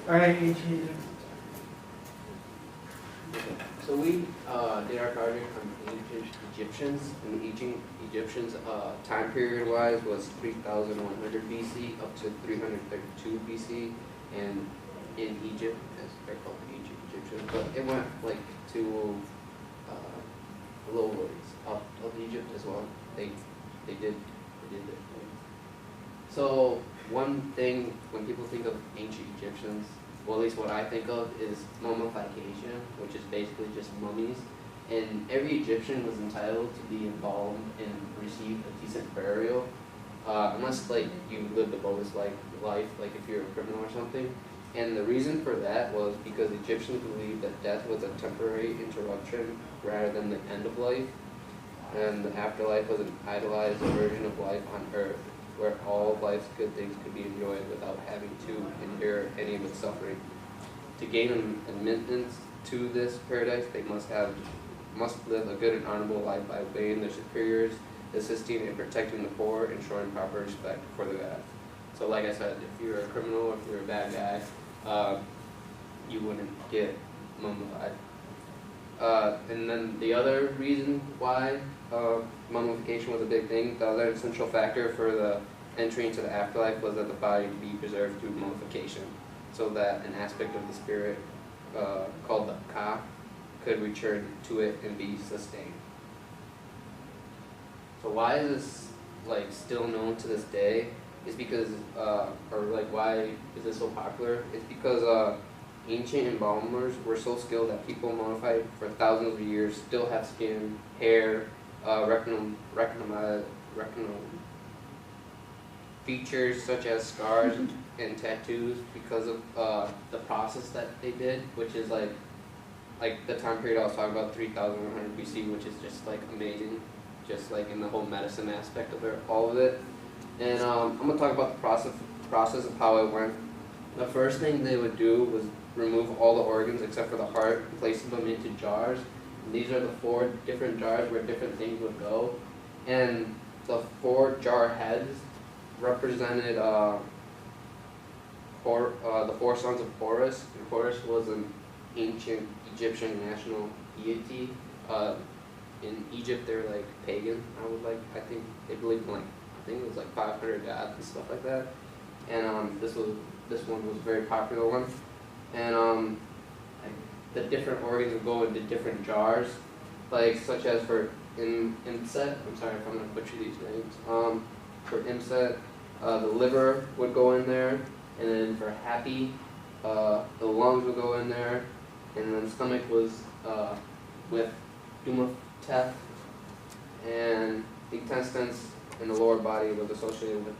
Alright, ancient. So we did our project on ancient Egyptians, and the ancient Egyptians time period wise was 3,100 BC up to 332 BC, and in Egypt, as they're called the ancient Egyptians, but it went like to a little ways up of Egypt as well. They did their thing. So one thing when people think of ancient Egyptians, well, at least what I think of is mummification, which is basically just mummies. And every Egyptian was entitled to be embalmed and receive a decent burial, unless like you lived a bogus life, like if you're a criminal or something. And the reason for that was because Egyptians believed that death was a temporary interruption rather than the end of life, and the afterlife was an idealized version of life on Earth, where all of life's good things could be enjoyed without having to endure any of its suffering. To gain admittance to this paradise, they must live a good and honorable life by obeying their superiors, assisting and protecting the poor, and showing proper respect for the gods. So like I said, if you're a criminal or if you're a bad guy, you wouldn't get mummified. And then the other reason why mummification was a big thing, the other essential factor for the entry into the afterlife was that the body would be preserved through mummification, so that an aspect of the spirit called the ka could return to it and be sustained. So why is this like still known to this day? Is because, or like why is this so popular? It's because ancient embalmers were so skilled that people mummified for thousands of years still have skin, hair, retinal features such as scars and tattoos because of the process that they did, which is like the time period I was talking about, 3,100 BC, which is just like amazing, just like in the whole medicine aspect of it, all of it. And I'm gonna talk about the process of how it went. The first thing they would do was remove all the organs except for the heart and place them into jars. And these are the 4 different jars where different things would go. And the 4 jar heads represented the 4 sons of Horus. And Horus was an ancient Egyptian national deity. In Egypt, they're like pagan. I think they believed in I think it was like 500 gods and stuff like that. And this one was a very popular one. And the different organs would go into different jars, like such as for Imset. I'm sorry if I'm gonna butcher these names. For Imset, the liver would go in there, and then for Happy, the lungs would go in there, and then stomach was with Dumatef, and the intestines and the lower body was associated with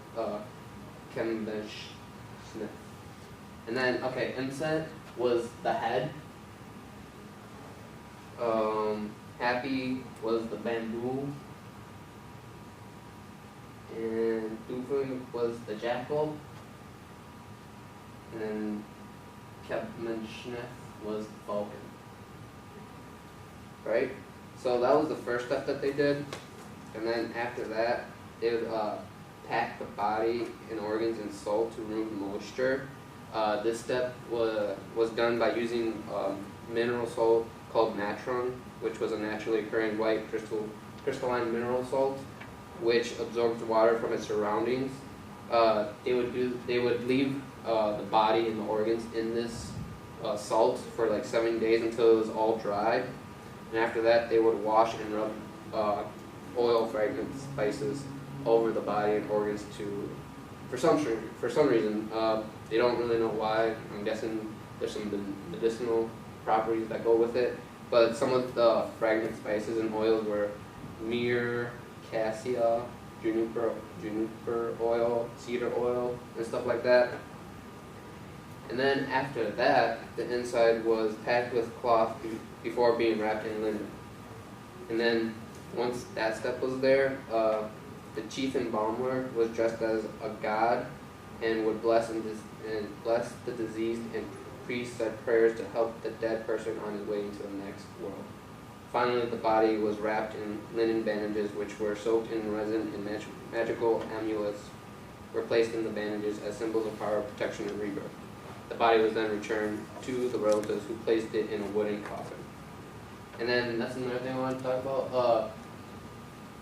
Kembesh Smith. And then, okay, Imset was the head. Happy was the bamboo. And Dufun was the jackal. And then Kembesh was the falcon. Right? So that was the first step that they did. And then after that, they would pack the body and organs in salt to remove moisture. This step was done by using mineral salt called natron, which was a naturally occurring white crystalline mineral salt, which absorbs water from its surroundings. They would leave the body and the organs in this salt for like 7 days until it was all dry, and after that they would wash and rub oil fragments, spices over the body and organs for some reason. They don't really know why. I'm guessing there's some medicinal properties that go with it. But some of the fragrant spices and oils were myrrh, cassia, juniper oil, cedar oil, and stuff like that. And then after that, the inside was packed with cloth before being wrapped in linen. And then once that step was there, the chief embalmer was dressed as a god and would bless the deceased, and priests said prayers to help the dead person on his way into the next world. Finally, the body was wrapped in linen bandages, which were soaked in resin, and magical amulets were placed in the bandages as symbols of power, protection, and rebirth. the body was then returned to the relatives who placed it in a wooden coffin. And then that's another thing I want to talk about.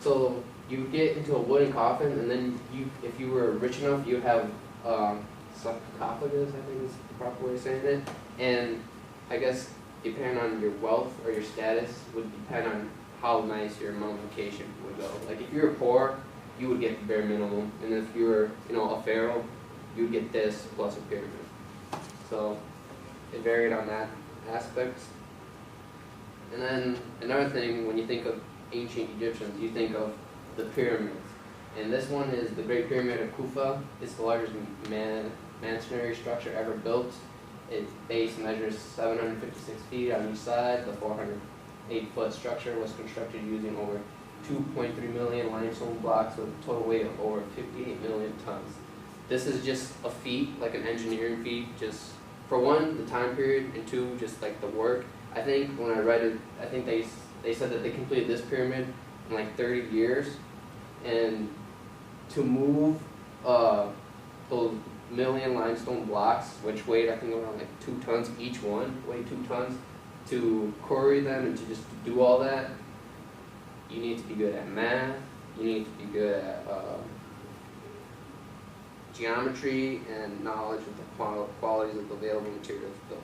So you get into a wooden coffin, and then if you were rich enough, you'd have sarcophagus, I think is the proper way of saying it. And I guess depending on your wealth or your status would depend on how nice your mummification would go. Like if you were poor, you would get the bare minimum, and if you were, a pharaoh, you would get this plus a pyramid. So it varied on that aspect. And then another thing, when you think of ancient Egyptians, you think of the pyramids. And this one is the Great Pyramid of Khufu. It's the largest masonry structure ever built. Its base measures 756 feet on each side. The 408-foot structure was constructed using over 2.3 million limestone blocks with a total weight of over 58 million tons. This is just a feat, like an engineering feat, just for one, the time period, and two, just like the work. I think when I read it, I think they said that they completed this pyramid in like 30 years, and to move those million limestone blocks, which weighed I think around like 2 tons each one, weighed 2 tons, to quarry them and to just do all that, you need to be good at math, you need to be good at geometry and knowledge of the qualities of the available materials built.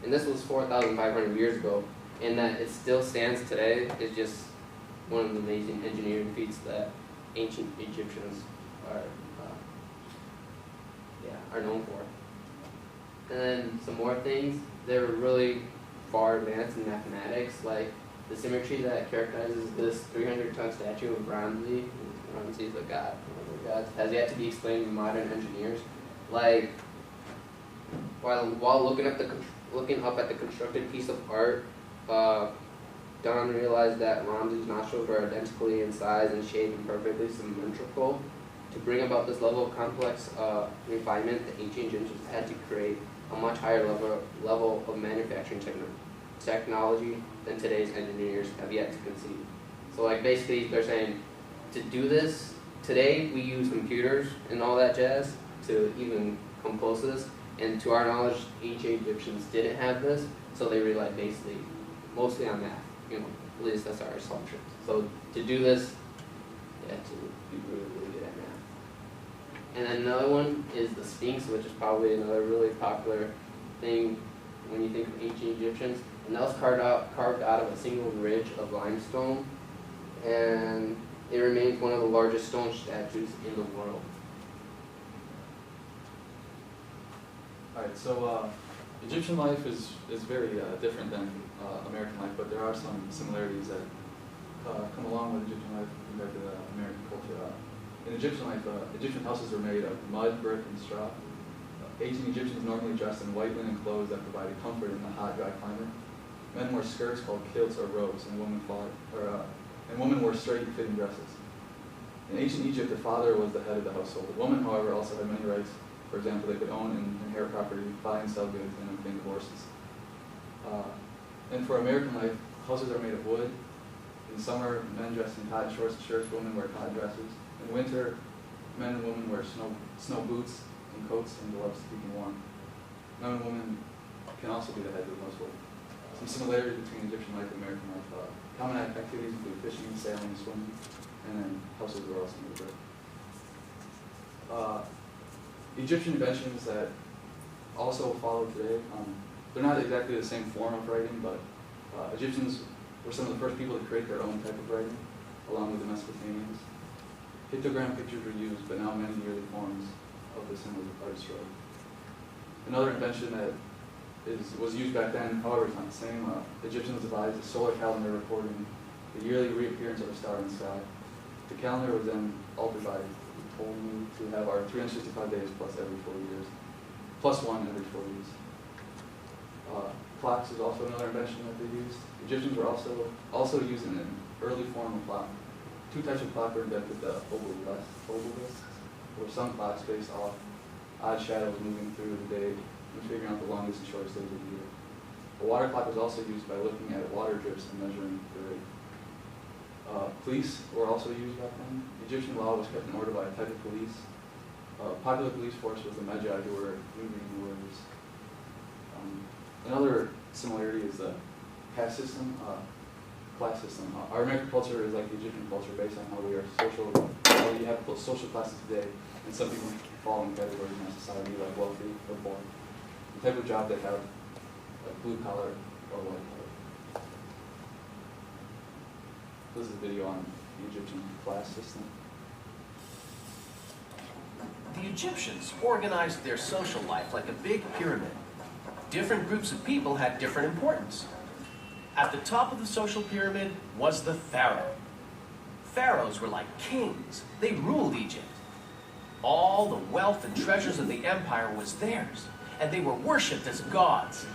And this was 4,500 years ago, and that it still stands today is just one of the amazing engineering feats that ancient Egyptians are known for. And then some more things, they were really far advanced in mathematics, like the symmetry that characterizes this 300-ton statue of Ramses. Ramses, the god, one of the gods, has yet to be explained to modern engineers. Like, while looking up at the constructed piece of art, Don realized that Ramses' nostrils were identically in size and shape and perfectly symmetrical. To bring about this level of complex refinement, the ancient Egyptians had to create a much higher level of manufacturing technology than today's engineers have yet to conceive. So like basically they're saying, to do this, today we use computers and all that jazz to even come close to this, and to our knowledge, ancient Egyptians didn't have this, so they relied basically mostly on math, at least that's our assumption. So to do this, you have to be really, really good at math. And then another one is the Sphinx, which is probably another really popular thing when you think of ancient Egyptians. And that was carved out of a single ridge of limestone, and it remains one of the largest stone statues in the world. Alright, so Egyptian life is very different than American life, but there are some similarities that come along with Egyptian life compared to the American culture. In Egyptian life, Egyptian houses were made of mud, brick, and straw. Ancient Egyptians normally dressed in white linen clothes that provided comfort in the hot, dry climate. Men wore skirts called kilts or robes, and women wore straight-fitting dresses. In ancient Egypt, the father was the head of the household. The woman, however, also had many rights. For example, they could own and inherit property, buy and sell goods, and obtain divorces. And for American life, houses are made of wood. In summer, men dress in cotton shorts and shirts, women wear cotton dresses. In winter, men and women wear snow boots and coats and gloves to keep them warm. Men and women can also be the heads of the household. Some similarities between Egyptian life and American life. Common activities include fishing, sailing, swimming, and then houses were also made of brick. Egyptian inventions that also follow today, they're not exactly the same form of writing, but Egyptians were some of the first people to create their own type of writing, along with the Mesopotamians. Pictogram pictures were used, but now many yearly forms of the symbols of artists wrote. Another invention that was used back then, however, it's not the same. Egyptians devised a solar calendar recording the yearly reappearance of a star in the sky. The calendar was then altered by Ptolemy to have our 365 days plus every 4 years, plus one every 4 years. Clocks is also another invention that they used. Egyptians were also using an early form of clock. Two types of clock were invented: the obelisk, or sun clocks based off odd shadows moving through the day and figuring out the longest and shortest days of the year. A water clock was also used by looking at water drips and measuring the rate. Police were also used back then. Egyptian law was kept in order by a type of police. Popular police force was the Magi, who were moving wars. similarity is the caste system, class system. Our American culture is like the Egyptian culture based on how we are social, how we have social classes today, and some people fall in categories in our society like wealthy or poor. The type of job they have, like blue collar or white collar. This is a video on the Egyptian class system. The Egyptians organized their social life like a big pyramid. Different groups of people had different importance. At the top of the social pyramid was the pharaoh. Pharaohs were like kings. They ruled Egypt. All the wealth and treasures of the empire was theirs, and they were worshipped as gods.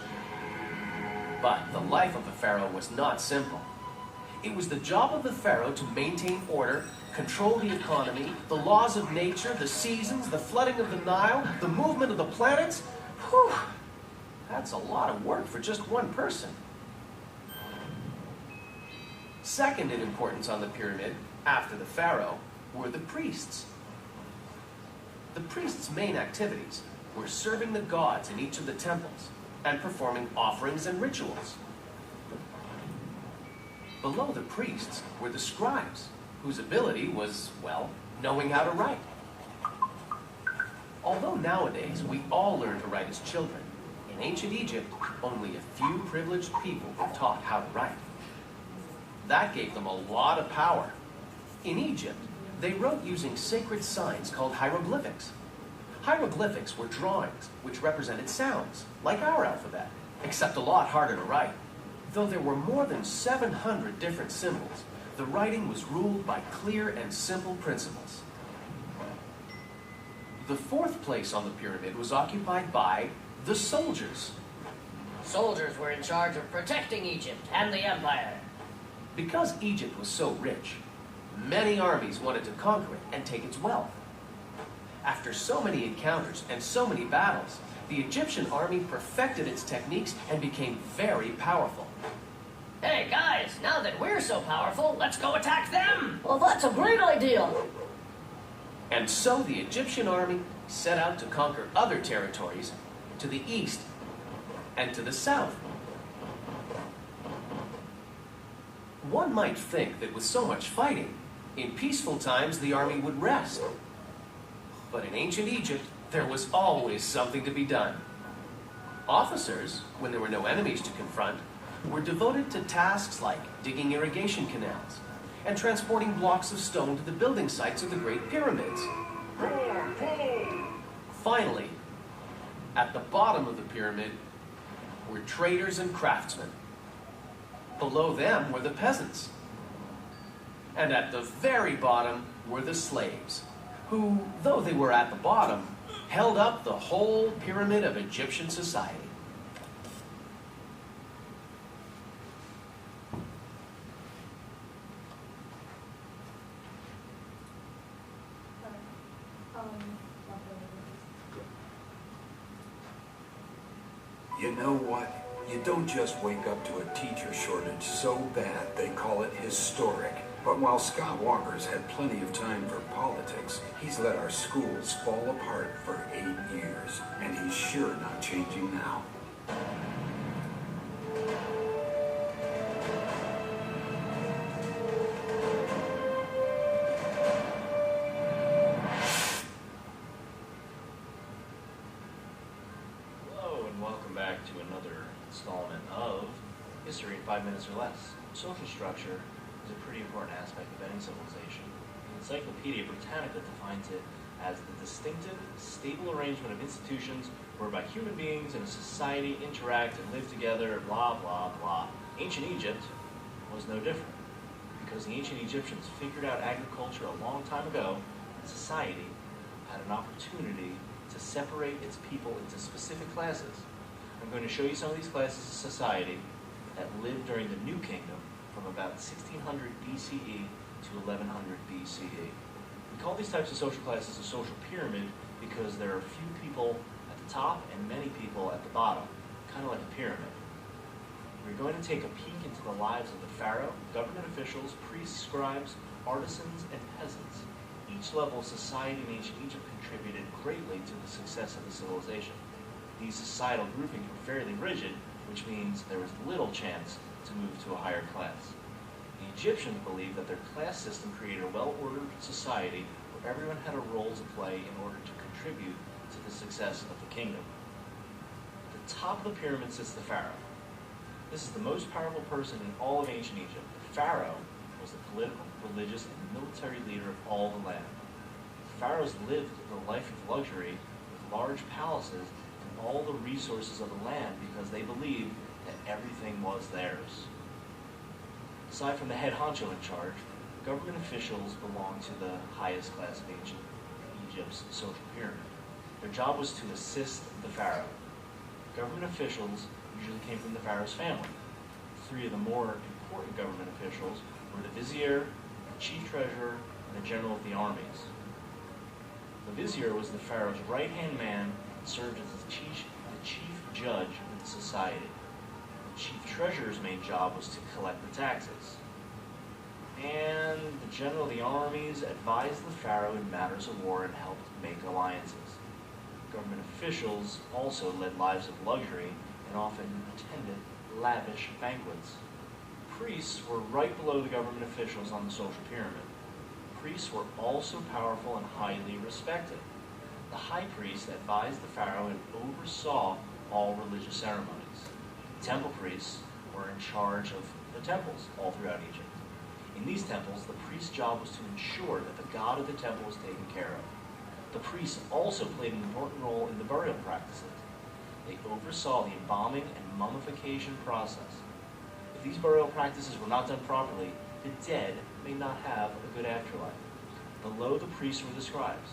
But the life of a pharaoh was not simple. It was the job of the pharaoh to maintain order, control the economy, the laws of nature, the seasons, the flooding of the Nile, the movement of the planets. Whew! That's a lot of work for just one person. Second in importance on the pyramid, after the pharaoh, were the priests. The priests' main activities were serving the gods in each of the temples and performing offerings and rituals. Below the priests were the scribes, whose ability was, well, knowing how to write. Although nowadays we all learn to write as children, in ancient Egypt, only a few privileged people were taught how to write. That gave them a lot of power. In Egypt, they wrote using sacred signs called hieroglyphics. Hieroglyphics were drawings which represented sounds, like our alphabet, except a lot harder to write. Though there were more than 700 different symbols, the writing was ruled by clear and simple principles. The fourth place on the pyramid was occupied by the soldiers. Soldiers were in charge of protecting Egypt and the empire. Because Egypt was so rich, many armies wanted to conquer it and take its wealth. After so many encounters and so many battles, the Egyptian army perfected its techniques and became very powerful. Hey guys, now that we're so powerful, let's go attack them! Well, that's a great idea. And so the Egyptian army set out to conquer other territories to the east and to the south. One might think that with so much fighting, in peaceful times the army would rest. But in ancient Egypt, there was always something to be done. Officers, when there were no enemies to confront, were devoted to tasks like digging irrigation canals and transporting blocks of stone to the building sites of the Great Pyramids. Finally, at the bottom of the pyramid were traders and craftsmen. Below them were the peasants. And at the very bottom were the slaves, who, though they were at the bottom, held up the whole pyramid of Egyptian society. You know what? You don't just wake up to a teacher shortage so bad they call it historic. But while Scott Walker's had plenty of time for politics, he's let our schools fall apart for 8 years, and he's sure not changing now. Hello, and welcome back to another installment of History in 5 Minutes or Less. Social structure is a pretty important aspect of any civilization. The Encyclopedia Britannica defines it as the distinctive, stable arrangement of institutions whereby human beings in a society interact and live together, blah, blah, blah. Ancient Egypt was no different, because the ancient Egyptians figured out agriculture a long time ago, and society had an opportunity to separate its people into specific classes. I'm going to show you some of these classes of society that lived during the New Kingdom from about 1600 BCE to 1100 BCE. We call these types of social classes a social pyramid because there are few people at the top and many people at the bottom, kind of like a pyramid. We're going to take a peek into the lives of the pharaoh, government officials, priests, scribes, artisans, and peasants. Each level of society in ancient Egypt contributed greatly to the success of the civilization. These societal groupings were fairly rigid, which means there was little chance to move to a higher class. The Egyptians believed that their class system created a well-ordered society where everyone had a role to play in order to contribute to the success of the kingdom. At the top of the pyramid sits the pharaoh. This is the most powerful person in all of ancient Egypt. The pharaoh was the political, religious, and military leader of all the land. Pharaohs lived the life of luxury with large palaces and all the resources of the land because they believed that everything was theirs. Aside from the head honcho in charge, government officials belonged to the highest class of ancient Egypt's social pyramid. Their job was to assist the pharaoh. Government officials usually came from the pharaoh's family. Three of the more important government officials were the vizier, the chief treasurer, and the general of the armies. The vizier was the pharaoh's right-hand man and served as the chief judge of the society. The chief treasurer's main job was to collect the taxes. And the general of the armies advised the pharaoh in matters of war and helped make alliances. Government officials also led lives of luxury and often attended lavish banquets. Priests were right below the government officials on the social pyramid. Priests were also powerful and highly respected. The high priest advised the pharaoh and oversaw all religious ceremonies. Temple priests were in charge of the temples all throughout Egypt. In these temples, the priest's job was to ensure that the god of the temple was taken care of. The priests also played an important role in the burial practices. They oversaw the embalming and mummification process. If these burial practices were not done properly, the dead may not have a good afterlife. Below the priests were the scribes.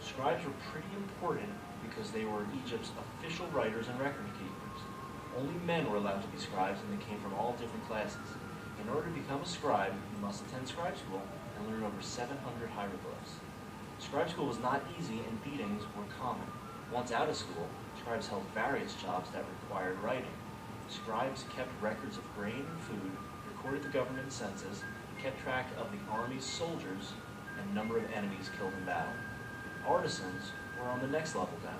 Scribes were pretty important because they were Egypt's official writers and record keepers. Only men were allowed to be scribes, and they came from all different classes. In order to become a scribe, you must attend scribe school and learn over 700 hieroglyphs. Scribe school was not easy, and beatings were common. Once out of school, scribes held various jobs that required writing. Scribes kept records of grain and food, recorded the government census, kept track of the army's soldiers, and number of enemies killed in battle. Artisans were on the next level down.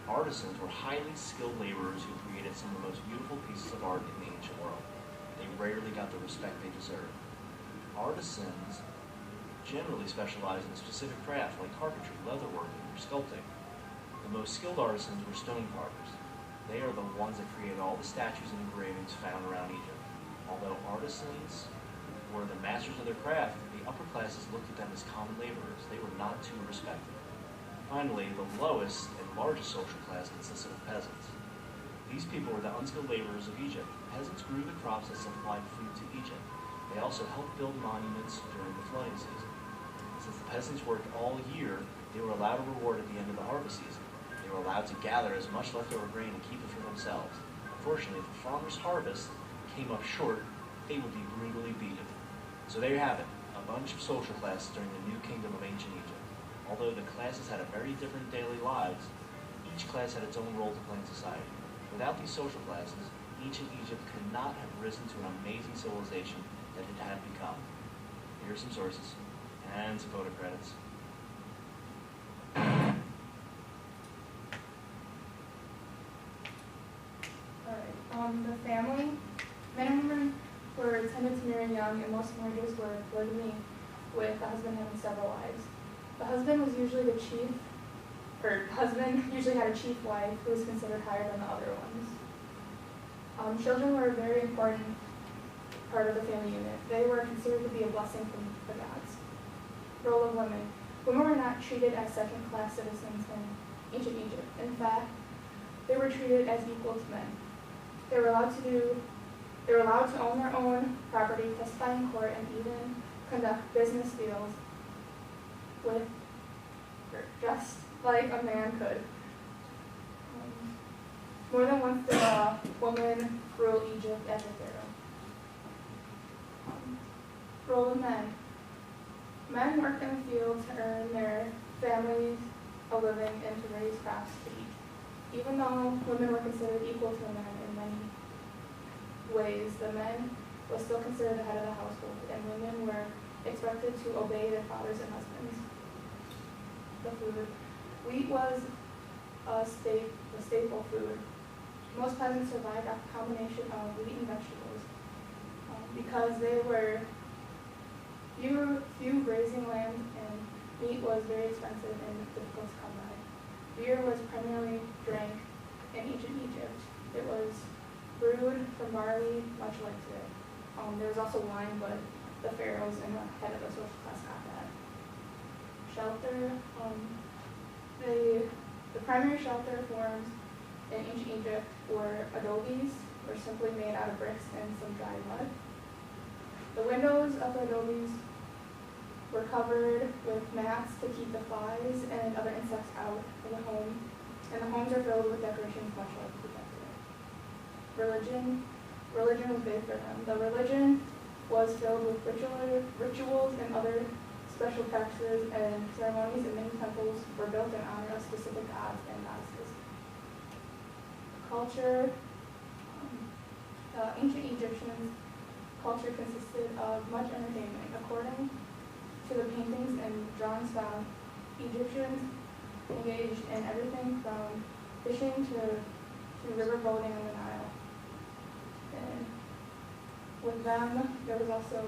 Artisans were highly skilled laborers who created some of the most beautiful pieces of art in the ancient world. They rarely got the respect they deserved. Artisans generally specialized in a specific craft like carpentry, leatherworking, or sculpting. The most skilled artisans were stone carvers. They are the ones that created all the statues and engravings found around Egypt. Although artisans were the masters of their craft, the upper classes looked at them as common laborers. They were not too respected. Finally, the lowest and largest social class consisted of peasants. These people were the unskilled laborers of Egypt. Peasants grew the crops that supplied food to Egypt. They also helped build monuments during the flooding season. Since the peasants worked all year, they were allowed a reward at the end of the harvest season. They were allowed to gather as much leftover grain and keep it for themselves. Unfortunately, if the farmer's harvest came up short, they would be brutally beaten. So there you have it, a bunch of social classes during the new kingdom of ancient Egypt. Although the classes had a very different daily lives, each class had its own role to play in society. Without these social classes, ancient Egypt could not have risen to an amazing civilization that it had become. Here are some sources and some photo credits. Alright, the family, men and women were tended to marry young, and most marriages were polygamy, with the husband having several wives. The husband was usually the chief, or husband usually had a chief wife who was considered higher than the other ones. Children were a very important part of the family unit. They were considered to be a blessing from the gods. Role of women. Women were not treated as second-class citizens in ancient Egypt. In fact, they were treated as equal to men. They were allowed to own their own property, testify in court, and even conduct business deals with just like a man could. More than once did a woman rule Egypt as a pharaoh. Role of men. Men worked in the field to earn their families a living and to raise crops to eat. Even though women were considered equal to men in many ways, the men was still considered the head of the household, and women were expected to obey their fathers and husbands. The food. Wheat was a staple food. most peasants survived off a combination of wheat and vegetables because they were few grazing land and meat was very expensive and difficult to come by. Beer was primarily drank in ancient Egypt. It was brewed from barley, much like today. There was also wine, but the pharaohs and the head of the social class got that. Shelter. The primary shelter forms in ancient Egypt were adobes, or simply made out of bricks and some dry mud. The windows of the adobes were covered with mats to keep the flies and other insects out of the home, and the homes are filled with decorations much like we have today. Religion was big for them. The religion was filled with rituals and other special practices and ceremonies, and many temples were built in honor of specific gods and goddesses. Culture. The ancient Egyptians' culture consisted of much entertainment. According to the paintings and drawings found, Egyptians engaged in everything from fishing to river boating on the Nile. And with them, there was also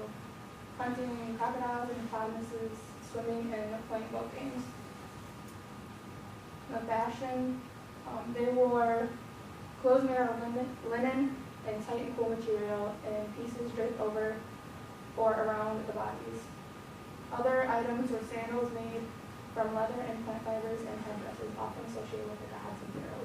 hunting crocodiles and hippopotamuses, swimming, and playing boat games. The fashion, they wore clothes made out of linen and tight and cool material, and pieces draped over or around the bodies. Other items were sandals made from leather and plant fibers and headdresses, often associated with the gods and pharaohs.